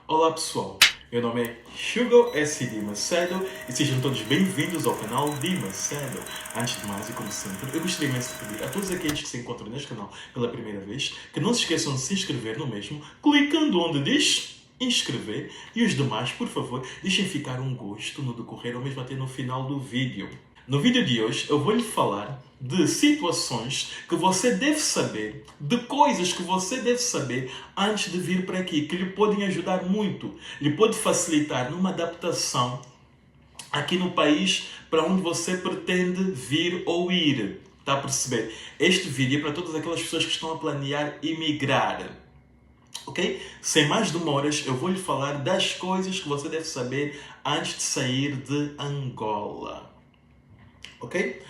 Olá pessoal, meu nome é Hugo S.D. Macedo e sejam todos bem-vindos ao canal de Macedo. Antes de mais e como sempre, eu gostaria imenso de pedir a todos aqueles que se encontram neste canal pela primeira vez que não se esqueçam de se inscrever no mesmo, clicando onde diz inscrever e os demais, por favor, deixem ficar um gosto no decorrer ou mesmo até no final do vídeo. No vídeo de hoje eu vou lhe falar de situações que você deve saber, de coisas que você deve saber antes de vir para aqui, que lhe podem ajudar muito, lhe pode facilitar numa adaptação aqui no país para onde você pretende vir ou ir. Está a perceber? Este vídeo é para todas aquelas pessoas que estão a planear emigrar. Ok? Sem mais demoras, eu vou lhe falar das coisas que você deve saber antes de sair de Angola. Ok?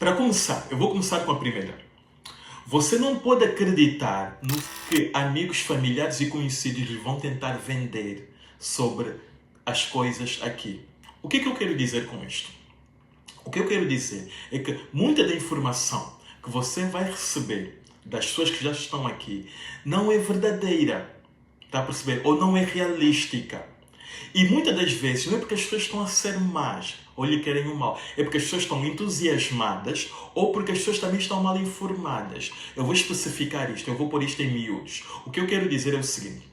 Para começar, eu vou começar com a primeira. Você não pode acreditar no que amigos, familiares e conhecidos lhe vão tentar vender sobre as coisas aqui. O que é que eu quero dizer com isto? O que eu quero dizer é que muita da informação que você vai receber das pessoas que já estão aqui não é verdadeira. Está a perceber? Ou não é realística. E muitas das vezes não é porque as pessoas estão a ser más ou lhe querem o mal. É porque as pessoas estão entusiasmadas ou porque as pessoas também estão mal informadas. Eu vou especificar isto, eu vou pôr isto em miúdos. O que eu quero dizer é o seguinte.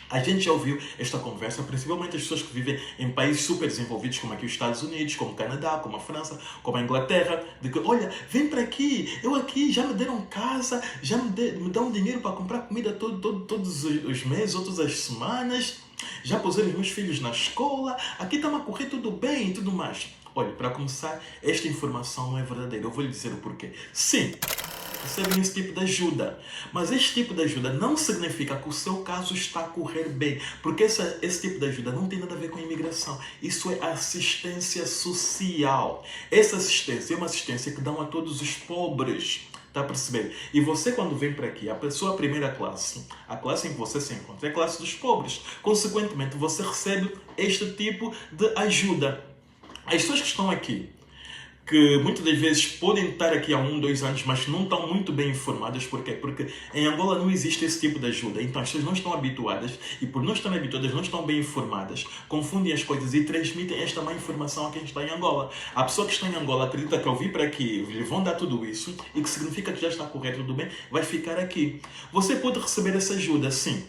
A gente já ouviu esta conversa, principalmente as pessoas que vivem em países super desenvolvidos, como aqui os Estados Unidos, como o Canadá, como a França, como a Inglaterra, de que, olha, vem para aqui, eu aqui já me deram casa, já me dão dinheiro para comprar comida todos os meses, todas as semanas, já pusei os meus filhos na escola, aqui está-me a correr tudo bem e tudo mais. Olha, para começar, esta informação não é verdadeira, eu vou lhe dizer o porquê. Sim, recebem esse tipo de ajuda. Mas este tipo de ajuda não significa que o seu caso está a correr bem. Porque esse tipo de ajuda não tem nada a ver com a imigração. Isso é assistência social. Essa assistência é uma assistência que dão a todos os pobres. Está a perceber? E você, quando vem para aqui, a sua primeira classe, a classe em que você se encontra, é a classe dos pobres. Consequentemente, você recebe este tipo de ajuda. As pessoas que estão aqui, que muitas das vezes podem estar aqui há 1, 2 anos, mas não estão muito bem informadas. Por quê? Porque em Angola não existe esse tipo de ajuda. Então as pessoas não estão habituadas e por não estarem habituadas, não estão bem informadas, confundem as coisas e transmitem esta má informação a quem está em Angola. A pessoa que está em Angola acredita que ao vir para aqui lhe vão dar tudo isso e que significa que já está correto, tudo bem, vai ficar aqui. Você pode receber essa ajuda, sim.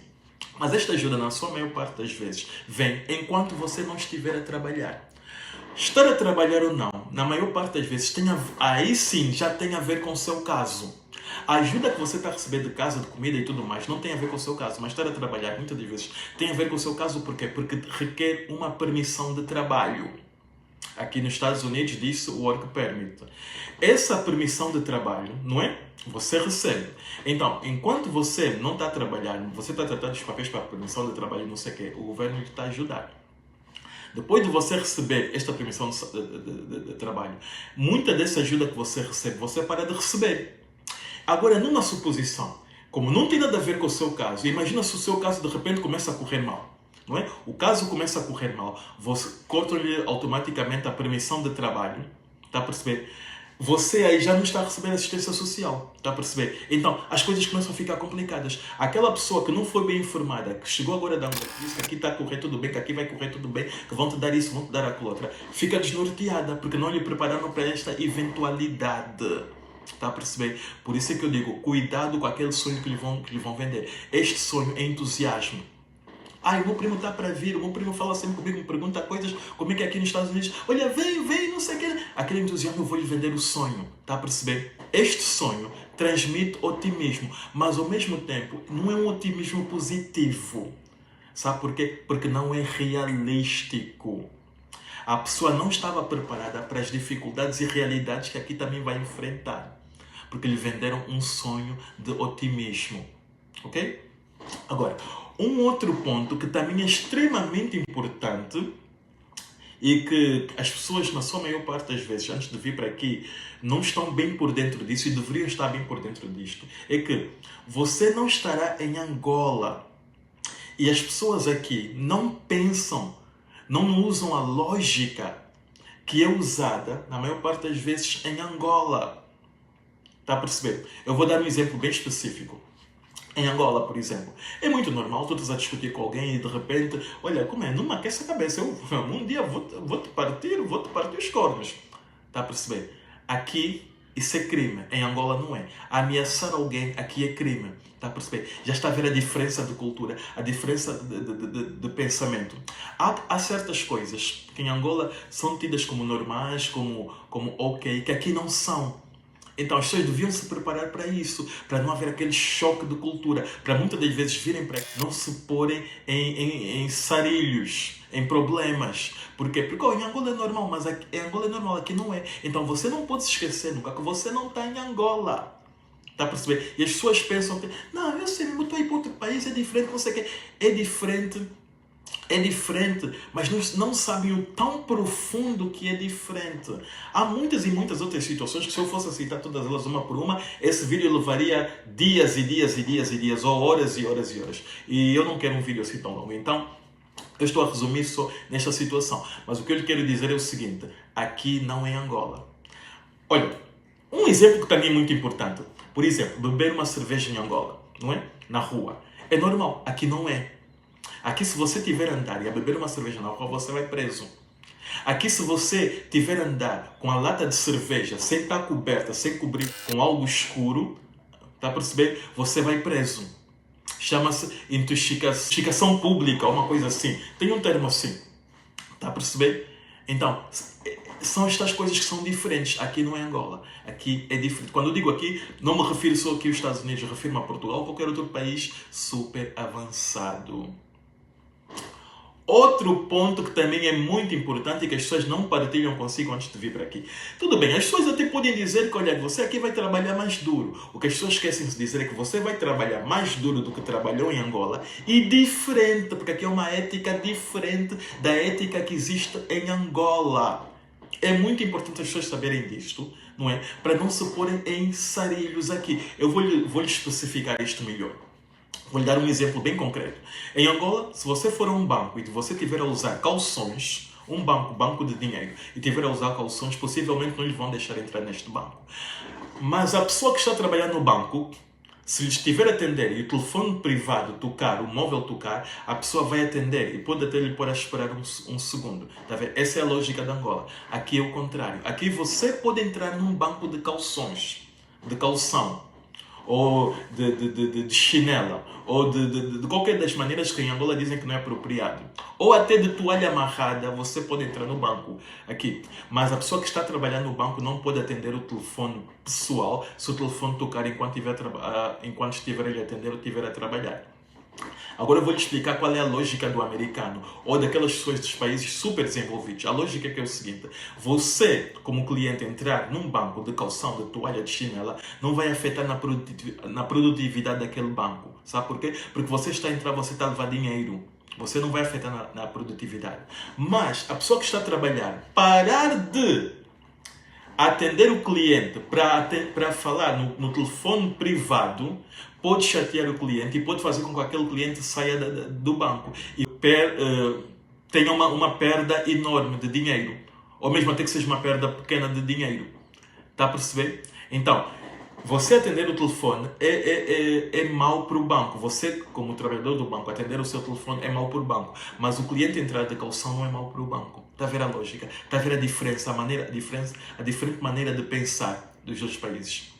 Mas esta ajuda, na sua maior parte das vezes, vem enquanto você não estiver a trabalhar. Estar a trabalhar ou não, na maior parte das vezes, aí sim já tem a ver com o seu caso. A ajuda que você está a receber de casa, de comida e tudo mais, não tem a ver com o seu caso. Mas estar a trabalhar, muitas das vezes, tem a ver com o seu caso. Por quê? Porque requer uma permissão de trabalho. Aqui nos Estados Unidos diz Work Permit. Essa permissão de trabalho, não é? Você recebe. Então, enquanto você não está a trabalhar, você está a tratar dos papéis para a permissão de trabalho, não sei o quê, o governo lhe está a ajudar. Depois de você receber esta permissão de trabalho, muita dessa ajuda que você recebe, você para de receber. Agora, numa suposição, como não tem nada a ver com o seu caso, imagina se o seu caso de repente começa a correr mal. Não é? O caso começa a correr mal, você corta-lhe automaticamente a permissão de trabalho, está a perceber? Você aí já não está a receber assistência social, está a perceber? Então, as coisas começam a ficar complicadas. Aquela pessoa que não foi bem informada, que chegou agora da Angola, que disse que aqui está a correr tudo bem, que aqui vai correr tudo bem, que vão te dar isso, vão te dar aquilo outra, fica desnorteada, porque não lhe prepararam para esta eventualidade. Está a perceber? Por isso é que eu digo, cuidado com aquele sonho que lhe vão vender. Este sonho é entusiasmo. O meu primo está para vir, o meu primo fala sempre comigo, me pergunta coisas, como é que é aqui nos Estados Unidos, olha, vem, não sei o quê. Aquele entusiasmo, eu vou lhe vender o sonho, está a perceber? Este sonho transmite otimismo, mas ao mesmo tempo não é um otimismo positivo. Sabe por quê? Porque não é realístico. A pessoa não estava preparada para as dificuldades e realidades que aqui também vai enfrentar. Porque lhe venderam um sonho de otimismo. Ok? Agora, um outro ponto que também é extremamente importante e que as pessoas, na sua maior parte das vezes, antes de vir para aqui, não estão bem por dentro disso e deveriam estar bem por dentro disto, é que você não estará em Angola e as pessoas aqui não pensam, não usam a lógica que é usada, na maior parte das vezes, em Angola. Está a perceber? Eu vou dar um exemplo bem específico. Em Angola, por exemplo, é muito normal tu estás a discutir com alguém e de repente, olha, como é, não me aquece a cabeça, eu um dia vou-te partir os cornos. Está a perceber? Aqui isso é crime, em Angola não é. Ameaçar alguém aqui é crime. Está a perceber? Já está a ver a diferença de cultura, a diferença de pensamento. Há certas coisas que em Angola são tidas como normais, como ok, que aqui não são. Então as pessoas deviam se preparar para isso, para não haver aquele choque de cultura, para muitas das vezes virem para não se porem em sarilhos, em problemas. Porquê? Porque em Angola é normal, mas aqui, em Angola é normal, aqui não é. Então você não pode se esquecer nunca que você não está em Angola. Está a perceber? E as pessoas pensam que, não, eu sei, eu estou aí para outro país, é diferente, não sei o quê. É diferente, mas não sabem o tão profundo que é diferente. Há muitas e muitas outras situações que se eu fosse citar todas elas uma por uma, esse vídeo levaria dias e dias e dias e dias, ou horas e horas e horas. E eu não quero um vídeo assim tão longo. Então, eu estou a resumir só nesta situação. Mas o que eu lhe quero dizer é o seguinte, aqui não é Angola. Olha, um exemplo que também é muito importante. Por exemplo, beber uma cerveja em Angola, não é? Na rua. É normal, aqui não é. Aqui, se você tiver a andar e a beber uma cerveja na rua, você vai preso. Aqui, se você tiver a andar com a lata de cerveja sem estar coberta, sem cobrir com algo escuro, está a perceber? Você vai preso. Chama-se intoxicação pública, ou uma coisa assim. Tem um termo assim. Está a perceber? Então, são estas coisas que são diferentes. Aqui não é Angola. Aqui é diferente. Quando eu digo aqui, não me refiro só aqui aos Estados Unidos, refiro-me a Portugal ou qualquer outro país super avançado. Outro ponto que também é muito importante e que as pessoas não partilham consigo antes de vir para aqui. Tudo bem, as pessoas até podem dizer que, olha, você aqui vai trabalhar mais duro. O que as pessoas esquecem de dizer é que você vai trabalhar mais duro do que trabalhou em Angola e diferente, porque aqui é uma ética diferente da ética que existe em Angola. É muito importante as pessoas saberem disto, não é? Para não se porem em sarilhos aqui. Eu vou-lhe especificar isto melhor. Vou-lhe dar um exemplo bem concreto. Em Angola, se você for a um banco e você tiver a usar calções, banco de dinheiro, e tiver a usar calções, possivelmente não lhe vão deixar entrar neste banco. Mas a pessoa que está a trabalhar no banco, se lhe estiver a atender e o telefone privado tocar, o móvel tocar, a pessoa vai atender e pode até lhe pôr a esperar um segundo. Tá vendo? Essa é a lógica da Angola. Aqui é o contrário. Aqui você pode entrar num banco de calções, de calção, ou de chinela, ou de qualquer das maneiras que em Angola dizem que não é apropriado. Ou até de toalha amarrada, você pode entrar no banco aqui. Mas a pessoa que está a trabalhar no banco não pode atender o telefone pessoal se o telefone tocar enquanto estiver a lhe atender ou estiver a trabalhar. Agora eu vou lhe explicar qual é a lógica do americano ou daquelas pessoas dos países super desenvolvidos. A lógica é o seguinte: você, como cliente, entrar num banco de calção, de toalha, de chinela, não vai afetar na produtividade daquele banco. Sabe por quê? Porque você está a entrar, você está a levar dinheiro. Você não vai afetar na produtividade. Mas a pessoa que está a trabalhar, parar de atender o cliente para falar no telefone privado, pode chatear o cliente e pode fazer com que aquele cliente saia do banco e tenha uma perda enorme de dinheiro. Ou mesmo até que seja uma perda pequena de dinheiro. Está a perceber? Então, você atender o telefone é mau para o banco. Você, como trabalhador do banco, atender o seu telefone é mau para o banco. Mas o cliente entrar de calção não é mau para o banco. Está a ver a lógica? Está a ver a diferença, a diferente maneira de pensar dos dois países.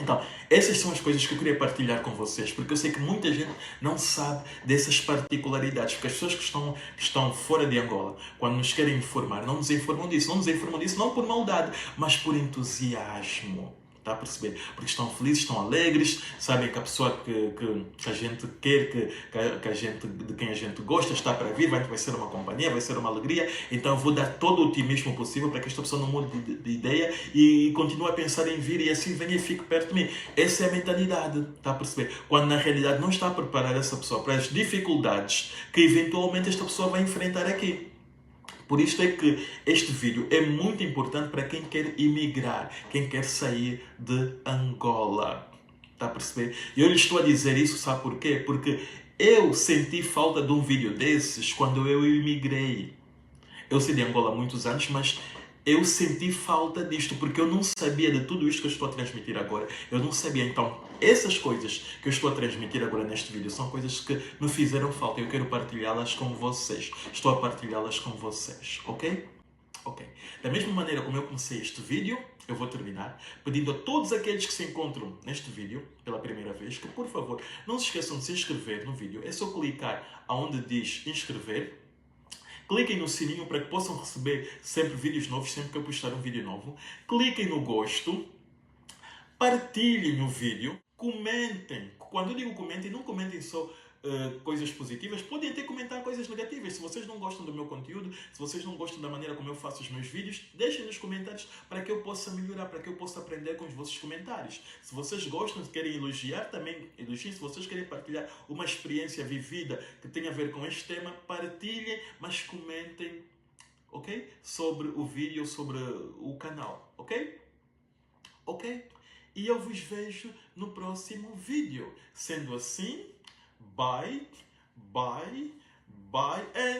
Então, essas são as coisas que eu queria partilhar com vocês, porque eu sei que muita gente não sabe dessas particularidades, porque as pessoas que estão fora de Angola, quando nos querem informar, não nos informam disso não por maldade, mas por entusiasmo. Está a perceber? Porque estão felizes, estão alegres, sabem que a pessoa que a gente quer, que a gente, de quem a gente gosta, está para vir, vai ser uma companhia, vai ser uma alegria. Então eu vou dar todo o otimismo possível para que esta pessoa não mude de ideia e continue a pensar em vir e assim venha e fique perto de mim. Essa é a mentalidade, está a perceber? Quando na realidade não está a preparar essa pessoa para as dificuldades que eventualmente esta pessoa vai enfrentar aqui. Por isto é que este vídeo é muito importante para quem quer emigrar, quem quer sair de Angola. Está a perceber? E eu lhe estou a dizer isso, sabe por quê? Porque eu senti falta de um vídeo desses quando eu emigrei. Eu saí de Angola há muitos anos, mas eu senti falta disto, porque eu não sabia de tudo isto que eu estou a transmitir agora. Eu não sabia. Então, essas coisas que eu estou a transmitir agora neste vídeo são coisas que me fizeram falta. Eu quero partilhá-las com vocês. Estou a partilhá-las com vocês, ok? Ok. Da mesma maneira como eu comecei este vídeo, eu vou terminar pedindo a todos aqueles que se encontram neste vídeo pela primeira vez que, por favor, não se esqueçam de se inscrever no vídeo. É só clicar aonde diz inscrever. Cliquem no sininho para que possam receber sempre vídeos novos, sempre que eu postar um vídeo novo. Cliquem no gosto. Partilhem o vídeo. Comentem. Quando eu digo comentem, não comentem só coisas positivas. Podem até comentar coisas negativas. Se vocês não gostam do meu conteúdo, se vocês não gostam da maneira como eu faço os meus vídeos, deixem nos comentários para que eu possa melhorar, para que eu possa aprender com os vossos comentários. Se vocês gostam, querem elogiar, também elogiem. Se vocês querem partilhar uma experiência vivida que tenha a ver com este tema, partilhem, mas comentem, ok? Sobre o vídeo, sobre o canal, ok? Ok? E eu vos vejo no próximo vídeo. Sendo assim, bye, bye, bye and